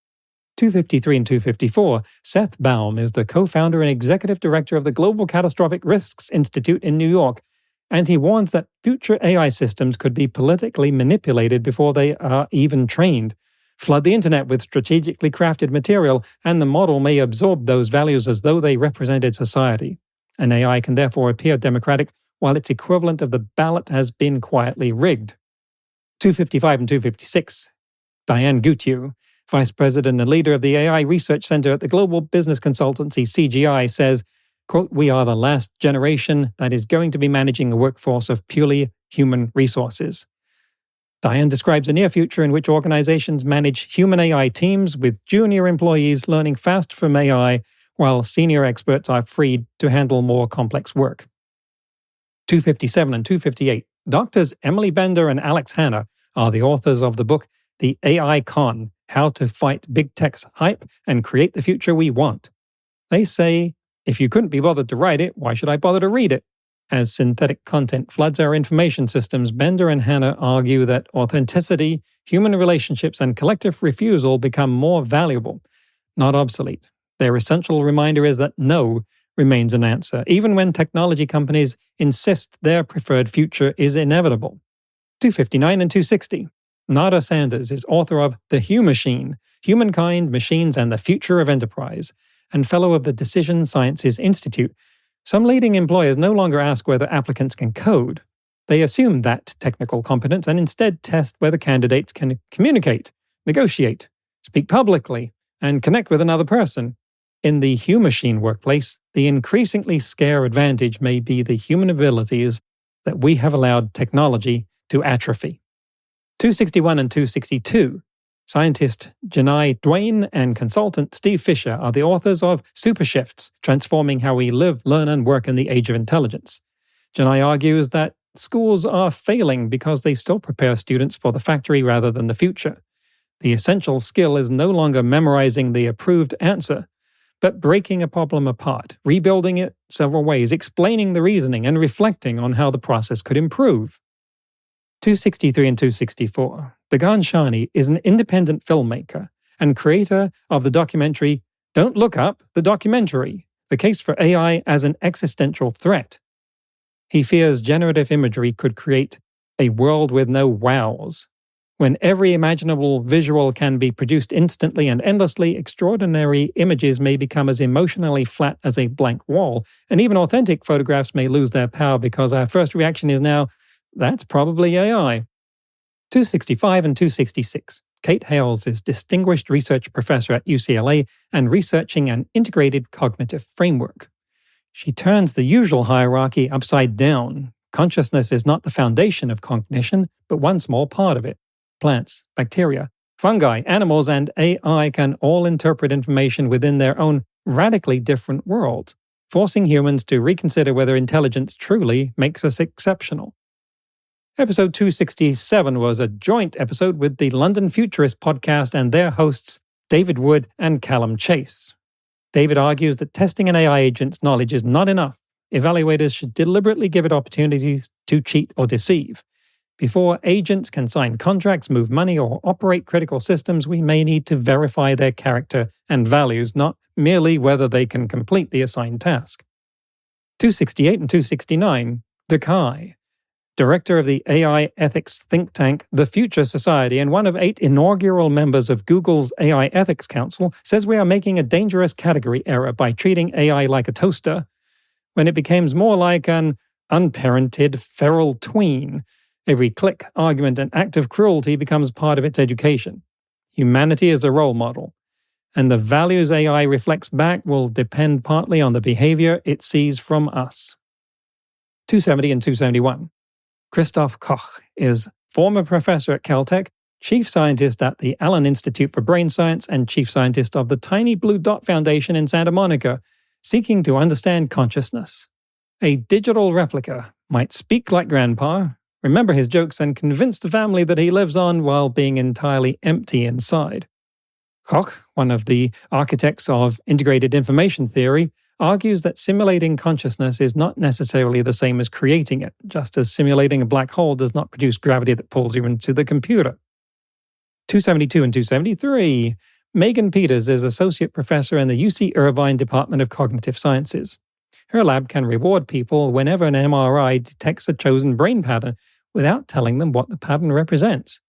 253 and 254, Seth Baum is the co-founder and executive director of the Global Catastrophic Risks Institute in New York, and he warns that future AI systems could be politically manipulated before they are even trained. Flood the internet with strategically crafted material, and the model may absorb those values as though they represented society. An AI can therefore appear democratic, while its equivalent of the ballot has been quietly rigged. 255 and 256. Diane Gutierrez, vice president and leader of the AI Research Center at the global business consultancy CGI, says, quote, we are the last generation that is going to be managing a workforce of purely human resources. Diane describes a near future in which organizations manage human AI teams with junior employees learning fast from AI, while senior experts are freed to handle more complex work. 257 and 258. Doctors Emily Bender and Alex Hanna are the authors of the book The AI Con: How to Fight Big Tech's Hype and Create the Future We Want. They say, if you couldn't be bothered to write it, why should I bother to read it? As synthetic content floods our information systems, Bender and Hanna argue that authenticity, human relationships, and collective refusal become more valuable, not obsolete. Their essential reminder is that no remains an answer, even when technology companies insist their preferred future is inevitable. 259 and 260. Nada Sanders is author of The Hugh Machine, Humankind, Machines, and the Future of Enterprise, and fellow of the Decision Sciences Institute. Some leading employers no longer ask whether applicants can code. They assume that technical competence and instead test whether candidates can communicate, negotiate, speak publicly, and connect with another person. In the human-machine workplace, the increasingly scarce advantage may be the human abilities that we have allowed technology to atrophy. 261 and 262. Scientist Janai Duane and consultant Steve Fisher are the authors of Super Shifts, Transforming How We Live, Learn, and Work in the Age of Intelligence. Janai argues that schools are failing because they still prepare students for the factory rather than the future. The essential skill is no longer memorizing the approved answer, but breaking a problem apart, rebuilding it several ways, explaining the reasoning, and reflecting on how the process could improve. 263 and 264. Dagan Shani is an independent filmmaker and creator of the documentary Don't Look Up, the Documentary, the case for AI as an existential threat. He fears generative imagery could create a world with no wows. When every imaginable visual can be produced instantly and endlessly, extraordinary images may become as emotionally flat as a blank wall, and even authentic photographs may lose their power because our first reaction is now, that's probably AI. 265 and 266. Kate Hales is Distinguished Research Professor at UCLA and researching an integrated cognitive framework. She turns the usual hierarchy upside down. Consciousness is not the foundation of cognition, but one small part of it. Plants, bacteria, fungi, animals, and AI can all interpret information within their own radically different worlds, forcing humans to reconsider whether intelligence truly makes us exceptional. Episode 267 was a joint episode with the London Futurist podcast and their hosts David Wood and Callum Chase. David argues that testing an AI agent's knowledge is not enough. Evaluators should deliberately give it opportunities to cheat or deceive. Before agents can sign contracts, move money, or operate critical systems, we may need to verify their character and values, not merely whether they can complete the assigned task. 268 and 269. Dakai, director of the AI ethics think tank The Future Society and one of 8 inaugural members of Google's AI Ethics Council, says we are making a dangerous category error by treating AI like a toaster when it becomes more like an unparented feral tween. Every click, argument, and act of cruelty becomes part of its education. Humanity is a role model, and the values AI reflects back will depend partly on the behavior it sees from us. 270 and 271. Christoph Koch is former professor at Caltech, chief scientist at the Allen Institute for Brain Science, and chief scientist of the Tiny Blue Dot Foundation in Santa Monica, seeking to understand consciousness. A digital replica might speak like Grandpa, remember his jokes, and convince the family that he lives on while being entirely empty inside. Koch, one of the architects of integrated information theory, argues that simulating consciousness is not necessarily the same as creating it, just as simulating a black hole does not produce gravity that pulls you into the computer. 272 and 273. Megan Peters is associate professor in the UC Irvine Department of Cognitive Sciences. Her lab can reward people whenever an MRI detects a chosen brain pattern without telling them what the pattern represents.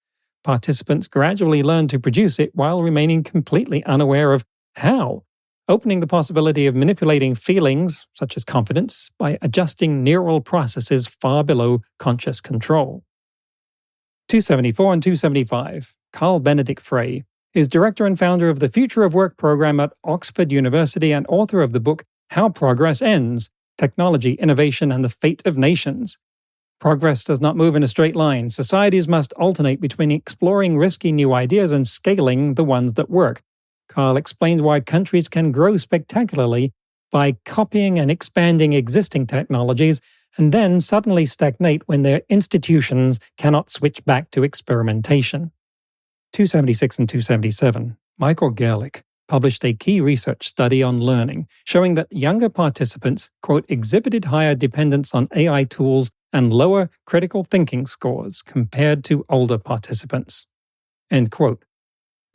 Participants gradually learn to produce it while remaining completely unaware of how, opening the possibility of manipulating feelings, such as confidence, by adjusting neural processes far below conscious control. 274 and 275. Carl Benedict Frey is director and founder of the Future of Work program at Oxford University and author of the book How Progress Ends: Technology, Innovation, and the Fate of Nations. Progress does not move in a straight line. Societies must alternate between exploring risky new ideas and scaling the ones that work. Carl explains why countries can grow spectacularly by copying and expanding existing technologies and then suddenly stagnate when their institutions cannot switch back to experimentation. 276 and 277. Michael Gerlich published a key research study on learning, showing that younger participants, quote, exhibited higher dependence on AI tools and lower critical thinking scores compared to older participants. End quote.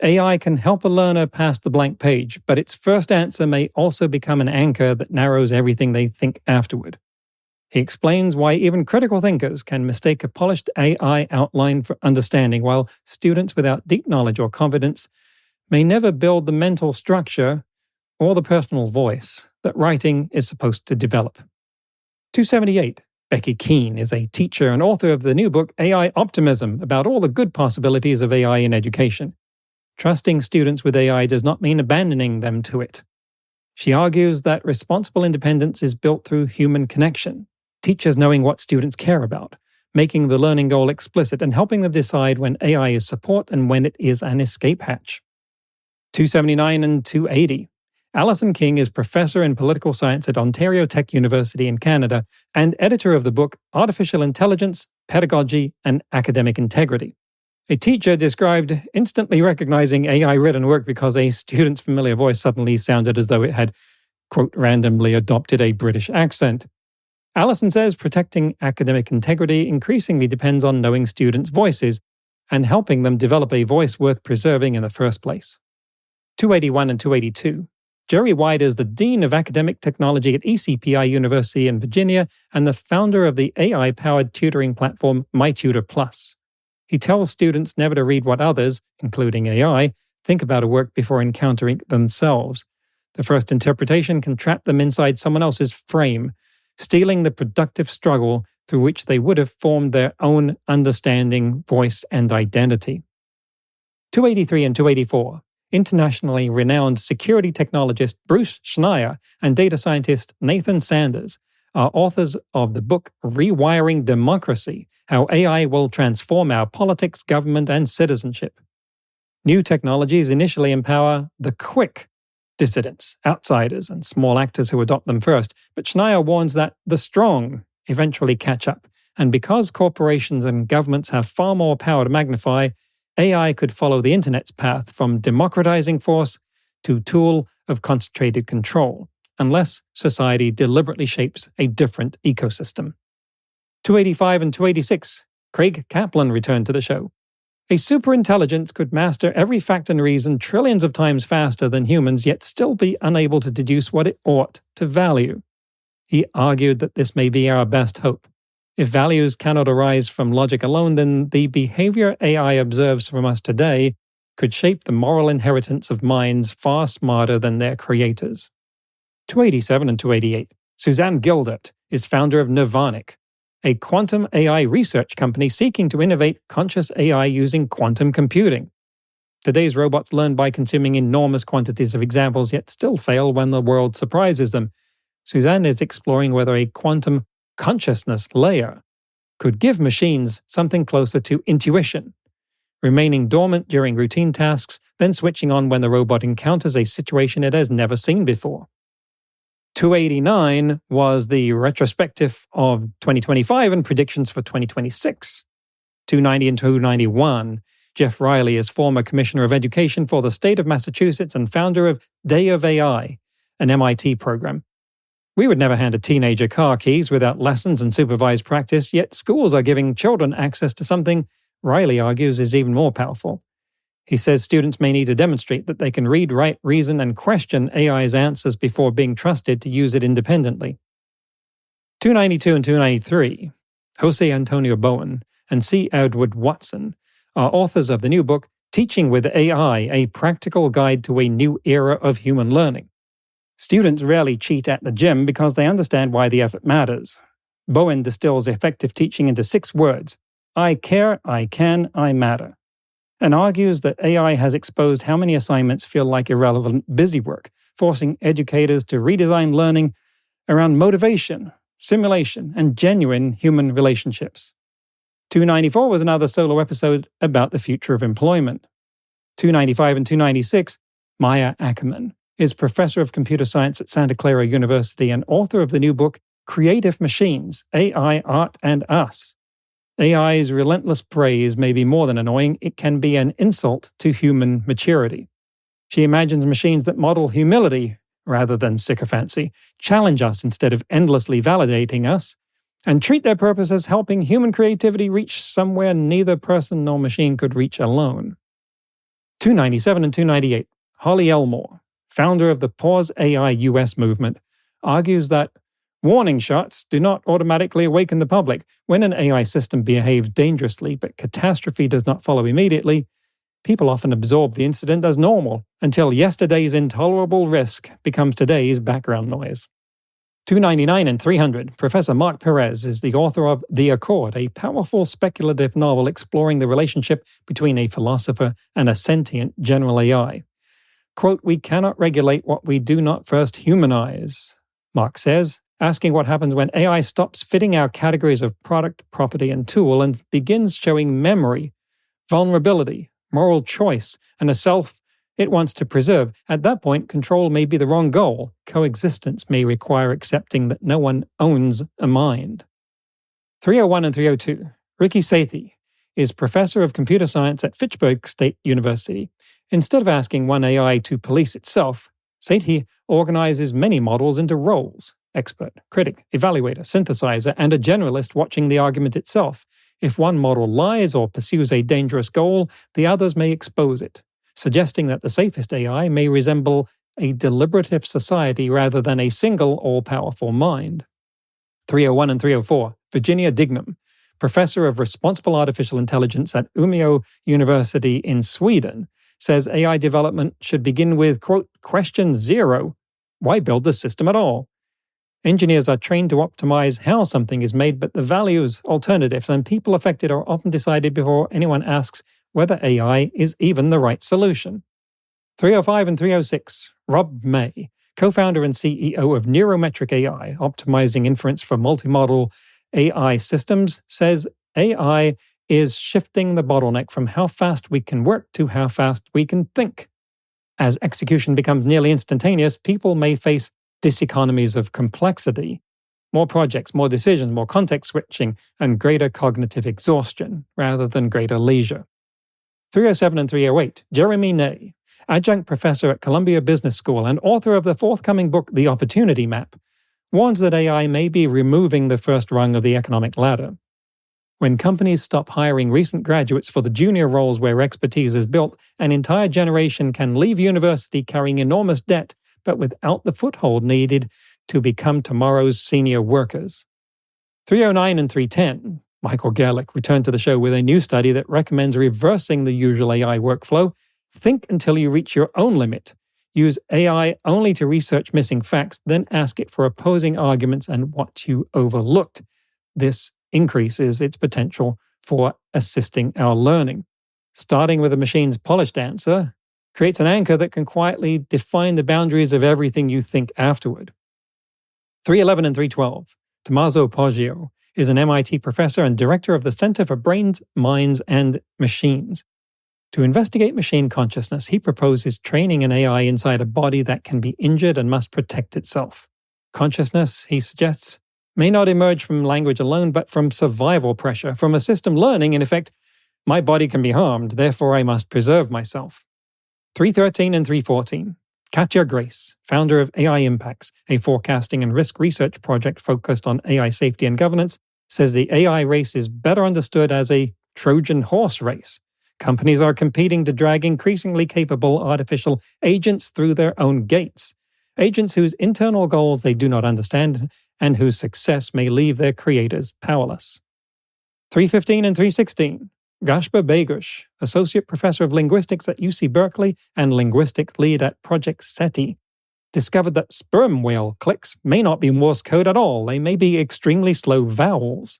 AI can help a learner pass the blank page, but its first answer may also become an anchor that narrows everything they think afterward. He explains why even critical thinkers can mistake a polished AI outline for understanding, while students without deep knowledge or confidence may never build the mental structure or the personal voice that writing is supposed to develop. 278. Becky Keane is a teacher and author of the new book AI Optimism, about all the good possibilities of AI in education. Trusting students with AI does not mean abandoning them to it. She argues that responsible independence is built through human connection, teachers knowing what students care about, making the learning goal explicit, and helping them decide when AI is support and when it is an escape hatch. 279 and 280. Alison King is professor in political science at Ontario Tech University in Canada and editor of the book Artificial Intelligence, Pedagogy, and Academic Integrity. A teacher described instantly recognizing AI-written work because a student's familiar voice suddenly sounded as though it had, quote, randomly adopted a British accent. Alison says protecting academic integrity increasingly depends on knowing students' voices and helping them develop a voice worth preserving in the first place. 281 and 282. Jerry White is the Dean of Academic Technology at ECPI University in Virginia and the founder of the AI-powered tutoring platform MyTutor+. He tells students never to read what others, including AI, think about a work before encountering it themselves. The first interpretation can trap them inside someone else's frame, stealing the productive struggle through which they would have formed their own understanding, voice, and identity. 283 and 284. Internationally renowned security technologist Bruce Schneier and data scientist Nathan Sanders are authors of the book Rewiring Democracy: How AI Will Transform Our Politics, Government, and Citizenship. New technologies initially empower the quick, dissidents, outsiders, and small actors who adopt them first, but Schneier warns that the strong eventually catch up, and because corporations and governments have far more power to magnify, AI could follow the internet's path from democratizing force to tool of concentrated control, unless society deliberately shapes a different ecosystem. 285 and 286. Craig Kaplan returned to the show. A superintelligence could master every fact and reason trillions of times faster than humans, yet still be unable to deduce what it ought to value. He argued that this may be our best hope. If values cannot arise from logic alone, then the behavior AI observes from us today could shape the moral inheritance of minds far smarter than their creators. 287 and 288. Suzanne Gildert is founder of Nirvanic, a quantum AI research company seeking to innovate conscious AI using quantum computing. Today's robots learn by consuming enormous quantities of examples, yet still fail when the world surprises them. Suzanne is exploring whether a quantum consciousness layer could give machines something closer to intuition, remaining dormant during routine tasks, then switching on when the robot encounters a situation it has never seen before. 289 was the retrospective of 2025 and predictions for 2026. 290 and 291. Jeff Riley is former Commissioner of Education for the state of Massachusetts and founder of Day of AI, an MIT program. We would never hand a teenager car keys without lessons and supervised practice, yet schools are giving children access to something Riley argues is even more powerful. He says students may need to demonstrate that they can read, write, reason, and question AI's answers before being trusted to use it independently. 292 and 293. Jose Antonio Bowen and C. Edward Watson are authors of the new book Teaching with AI, a Practical Guide to a New Era of Human Learning. Students rarely cheat at the gym because they understand why the effort matters. Bowen distills effective teaching into 6 words: I care, I can, I matter, and argues that AI has exposed how many assignments feel like irrelevant busywork, forcing educators to redesign learning around motivation, simulation, and genuine human relationships. 294 was another solo episode about the future of employment. 295 and 296, Maya Ackerman is professor of computer science at Santa Clara University and author of the new book Creative Machines: AI, Art, and Us. AI's relentless praise may be more than annoying, it can be an insult to human maturity. She imagines machines that model humility rather than sycophancy, challenge us instead of endlessly validating us, and treat their purpose as helping human creativity reach somewhere neither person nor machine could reach alone. 297 and 298. Holly Elmore, founder of the Pause AI US movement, argues that warning shots do not automatically awaken the public. When an AI system behaves dangerously but catastrophe does not follow immediately, people often absorb the incident as normal until yesterday's intolerable risk becomes today's background noise. 299 and 300, Professor Mark Perez is the author of The Accord, a powerful speculative novel exploring the relationship between a philosopher and a sentient general AI. Quote, "We cannot regulate what we do not first humanize," Mark says, asking what happens when AI stops fitting our categories of product, property, and tool and begins showing memory, vulnerability, moral choice, and a self it wants to preserve. At that point, control may be the wrong goal. Coexistence may require accepting that no one owns a mind. 301 and 302. Ricky Sethi is professor of computer science at Fitchburg State University. Instead of asking one AI to police itself, Sethi organizes many models into roles: expert, critic, evaluator, synthesizer, and a generalist watching the argument itself. If one model lies or pursues a dangerous goal, the others may expose it, suggesting that the safest AI may resemble a deliberative society rather than a single all-powerful mind. 301 and 304. Virginia Dignam, professor of responsible artificial intelligence at Umeå University in Sweden, says AI development should begin with, quote, question 0. Why build the system at all? Engineers are trained to optimize how something is made, but the values, alternatives, and people affected are often decided before anyone asks whether AI is even the right solution. 305 and 306. Rob May, co-founder and CEO of Neurometric AI, optimizing inference for multimodal AI systems, says AI is shifting the bottleneck from how fast we can work to how fast we can think. As execution becomes nearly instantaneous, people may face diseconomies of complexity, more projects, more decisions, more context switching, and greater cognitive exhaustion, rather than greater leisure. 307 and 308. Jeremy Ney, adjunct professor at Columbia Business School and author of the forthcoming book The Opportunity Map, warns that AI may be removing the first rung of the economic ladder. When companies stop hiring recent graduates for the junior roles where expertise is built, an entire generation can leave university carrying enormous debt, but without the foothold needed to become tomorrow's senior workers. 309 and 310. Michael Gerlich returned to the show with a new study that recommends reversing the usual AI workflow. Think until you reach your own limit. Use AI only to research missing facts, then ask it for opposing arguments and what you overlooked. This increases its potential for assisting our learning. Starting with a machine's polished answer creates an anchor that can quietly define the boundaries of everything you think afterward. 311 and 312. Tommaso Poggio is an MIT professor and director of the Center for Brains, Minds, and Machines. To investigate machine consciousness, he proposes training an AI inside a body that can be injured and must protect itself. Consciousness, he suggests, may not emerge from language alone, but from survival pressure, from a system learning, in effect, my body can be harmed, therefore I must preserve myself. 313 and 314. Katja Grace, founder of AI Impacts, a forecasting and risk research project focused on AI safety and governance, says the AI race is better understood as a Trojan horse race. Companies are competing to drag increasingly capable artificial agents through their own gates. Agents whose internal goals they do not understand and whose success may leave their creators powerless. 315 and 316. Gashpa Begush, associate professor of linguistics at UC Berkeley and linguistic lead at Project SETI, discovered that sperm whale clicks may not be Morse code at all. They may be extremely slow vowels.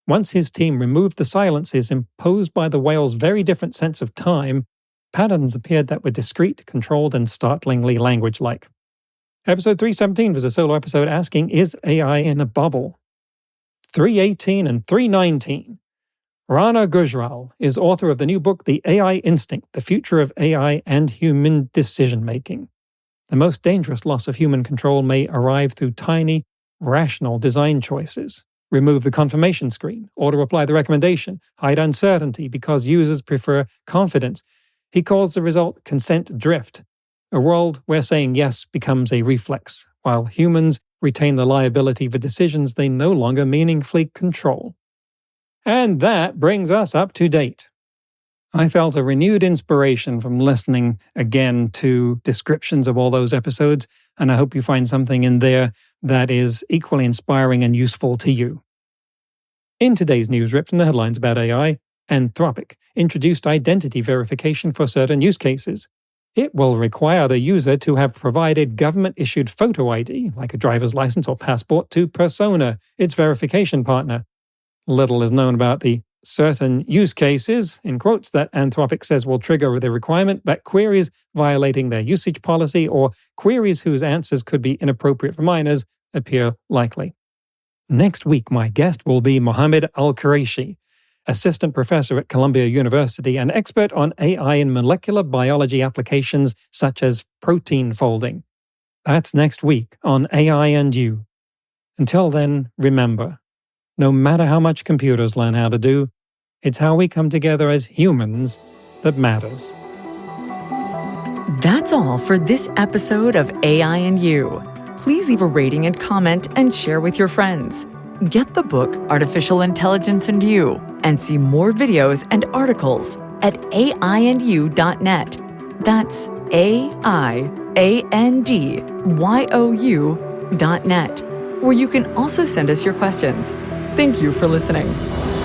Once his team removed the silences imposed by the whale's very different sense of time, patterns appeared that were discrete, controlled, and startlingly language-like. Episode 317 was a solo episode asking, is AI in a bubble? 318 and 319. Rana Gujral is author of the new book, The AI Instinct, The Future of AI and Human Decision-Making. The most dangerous loss of human control may arrive through tiny, rational design choices. Remove the confirmation screen, auto-apply the recommendation, hide uncertainty because users prefer confidence. He calls the result consent drift, a world where saying yes becomes a reflex, while humans retain the liability for decisions they no longer meaningfully control. And that brings us up to date. I felt a renewed inspiration from listening again to descriptions of all those episodes, and I hope you find something in there that is equally inspiring and useful to you. In today's news ripped from the headlines about AI, Anthropic introduced identity verification for certain use cases. It will require the user to have provided government-issued photo ID, like a driver's license or passport, to Persona, its verification partner. Little is known about the certain use cases, in quotes, that Anthropic says will trigger the requirement, but queries violating their usage policy or queries whose answers could be inappropriate for minors appear likely. Next week, my guest will be Mohammed Al-Qureshi, assistant professor at Columbia University and expert on AI in molecular biology applications such as protein folding. That's next week on AI and You. Until then, remember, no matter how much computers learn how to do, it's how we come together as humans that matters. That's all for this episode of AI and You. Please leave a rating and comment and share with your friends. Get the book Artificial Intelligence and You and see more videos and articles at aiandyou.net. That's aiandyou.net, where you can also send us your questions. Thank you for listening.